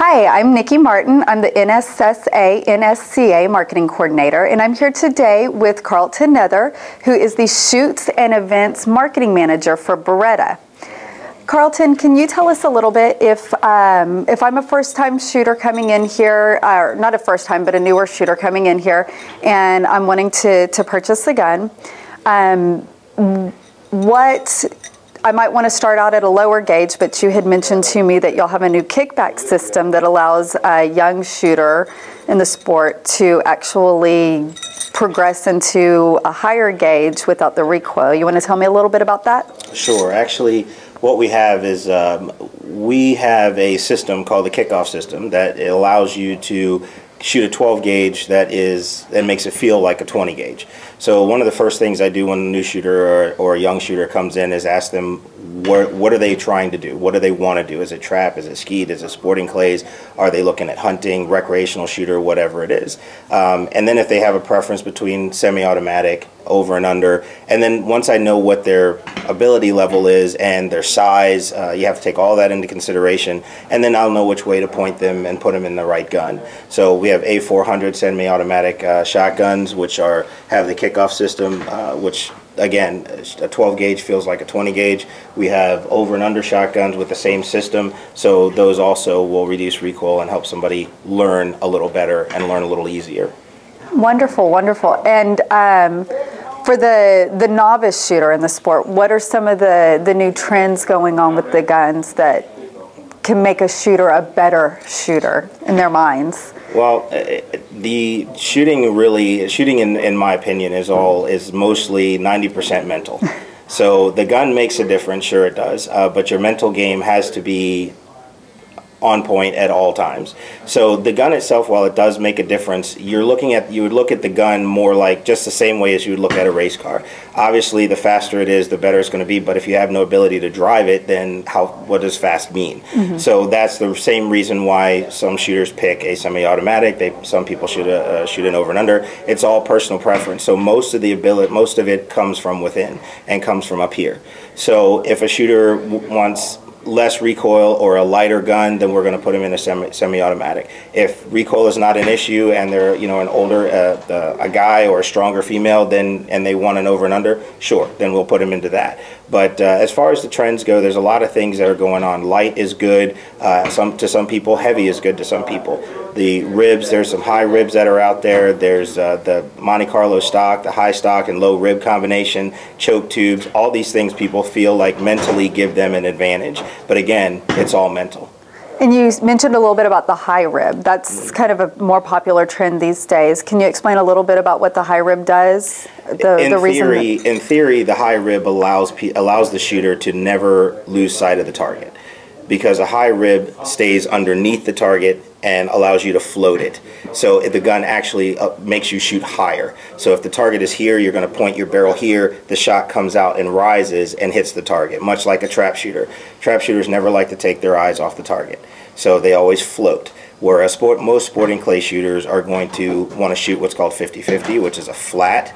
Hi, I'm Nikki Martin. I'm the NSCA Marketing Coordinator, and I'm here today with Carlton Nether, who is the Shoots and Events Marketing Manager for Beretta. Carlton, can you tell us a little bit if I'm a first-time shooter coming in here, or not a first time, but a newer shooter coming in here, and I'm wanting to purchase a gun, what I might want to start out at a lower gauge, but you had mentioned to me that you'll have a new kickback system that allows a young shooter in the sport to actually progress into a higher gauge without the recoil. You want to tell me a little bit about that? Sure. Actually, what we have is we have a system called the Kickoff System that allows you to shoot a 12 gauge that makes it feel like a 20 gauge. So one of the first things I do when a new shooter or a young shooter comes in is ask them what are they trying to do? What do they want to do? Is it trap? Is it skeet? Is it sporting clays? Are they looking at hunting, recreational shooter, whatever it is? And then if they have a preference between semi-automatic, over and under, and then once I know what their ability level is and their size, you have to take all that into consideration, and then I'll know which way to point them and put them in the right gun. So we have A400 semi-automatic shotguns, which have the kickoff system, which again, a 12 gauge feels like a 20 gauge. We have over and under shotguns with the same system, so those also will reduce recoil and help somebody learn a little better and learn a little easier. Wonderful, wonderful. And for the novice shooter in the sport, what are some of the new trends going on with the guns that can make a shooter a better shooter in their minds? Well, the shooting in my opinion is mostly 90% mental. So the gun makes a difference, sure it does, but your mental game has to be on point at all times. So the gun itself, while it does make a difference, you would look at the gun more like just the same way as you would look at a race car. Obviously, the faster it is, the better it's going to be, but if you have no ability to drive it, then what does fast mean? Mm-hmm. So that's the same reason why some shooters pick a semi-automatic. Some people shoot an over and under. It's all personal preference. So most of it comes from within and comes from up here. So if a shooter wants less recoil or a lighter gun, then we're going to put them in a semi-automatic. If recoil is not an issue and they're an older a guy or a stronger female, and they want an over and under, sure, then we'll put them into that. But as far as the trends go, there's a lot of things that are going on. Light is good to some people. Heavy is good to some people. The ribs, there's some high ribs that are out there. There's the Monte Carlo stock, the high stock and low rib combination, choke tubes. All these things people feel like mentally give them an advantage. But again, it's all mental. And you mentioned a little bit about the high rib. That's kind of a more popular trend these days. Can you explain a little bit about what the high rib does? In theory, the high rib allows the shooter to never lose sight of the target, because a high rib stays underneath the target and allows you to float it. So the gun actually makes you shoot higher. So if the target is here, you're going to point your barrel here, the shot comes out and rises and hits the target, much like a trap shooter. Trap shooters never like to take their eyes off the target, so they always float. Whereas most sporting clay shooters are going to want to shoot what's called 50-50, which is a flat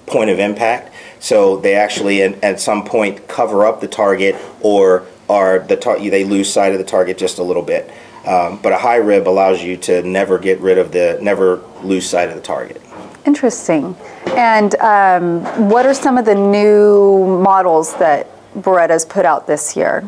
point of impact. So they actually at some point cover up the target, or they lose sight of the target just a little bit. But a high rib allows you to never lose sight of the target. Interesting. And what are some of the new models that Beretta's put out this year?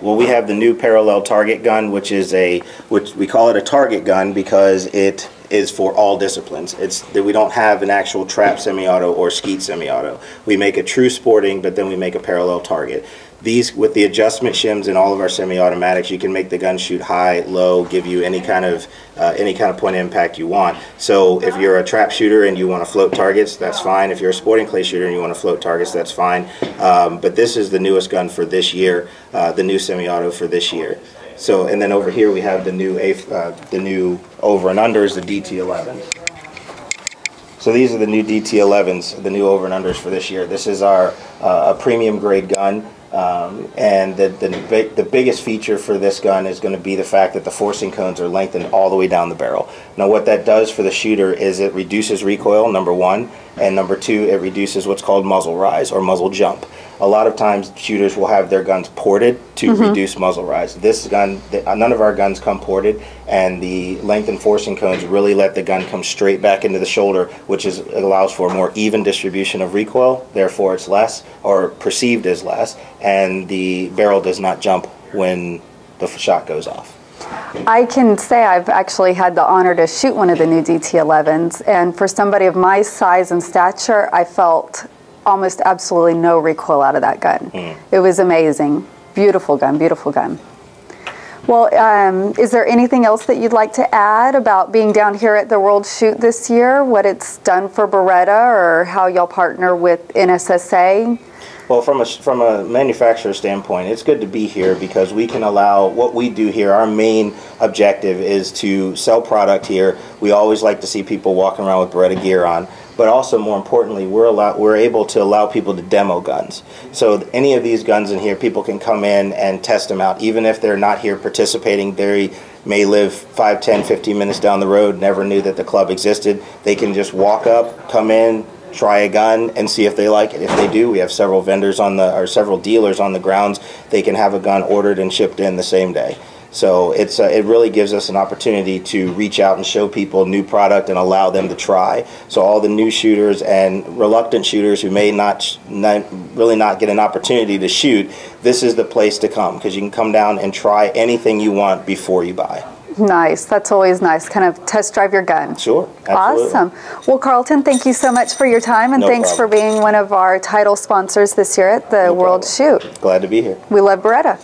Well, we have the new parallel target gun, which we call it a target gun because it is for all disciplines. We don't have an actual trap semi-auto or skeet semi-auto. We make a true sporting, but then we make a parallel target. These, with the adjustment shims in all of our semi-automatics, you can make the gun shoot high, low, give you any kind of point of impact you want. So if you're a trap shooter and you want to float targets, that's fine. If you're a sporting clay shooter and you want to float targets, that's fine. But this is the newest gun for this year, the new semi-auto for this year. So, and then over here we have the new over and unders, the DT11. So these are the new DT11s, the new over and unders for this year. This is our a premium grade gun. And the biggest feature for this gun is going to be the fact that the forcing cones are lengthened all the way down the barrel. Now what that does for the shooter is it reduces recoil, number one, and number two, it reduces what's called muzzle rise or muzzle jump. a lot of times shooters will have their guns ported to reduce muzzle rise. This gun, none of our guns come ported, and the length and forcing cones really let the gun come straight back into the shoulder, which allows for a more even distribution of recoil. Therefore, it's less, or perceived as less, and the barrel does not jump when the shot goes off. I can say I've actually had the honor to shoot one of the new DT11s, and for somebody of my size and stature, I felt almost absolutely no recoil out of that gun. It was amazing. Beautiful gun, beautiful gun. Well, is there anything else that you'd like to add about being down here at the World Shoot this year, what it's done for Beretta, or how y'all partner with NSSA? Well, from a manufacturer standpoint, it's good to be here because we can allow what we do here. Our main objective is to sell product here. We always like to see people walking around with Beretta gear on, but also more importantly, we're able to allow people to demo guns. So any of these guns in here, people can come in and test them out, even if they're not here participating. They may live 5, 10, 15 minutes down the road, never knew that the club existed. They can just walk up, come in, try a gun and see if they like it. If they do, we have several vendors several dealers on the grounds. They can have a gun ordered and shipped in the same day. So it really gives us an opportunity to reach out and show people new product and allow them to try. So all the new shooters and reluctant shooters who may not get an opportunity to shoot, this is the place to come, because you can come down and try anything you want before you buy. Nice. That's always nice. Kind of test drive your gun. Sure. Absolutely. Awesome. Well, Carlton, thank you so much for your time, and No thanks problem. for being one of our title sponsors this year at the World Shoot. Glad to be here. We love Beretta.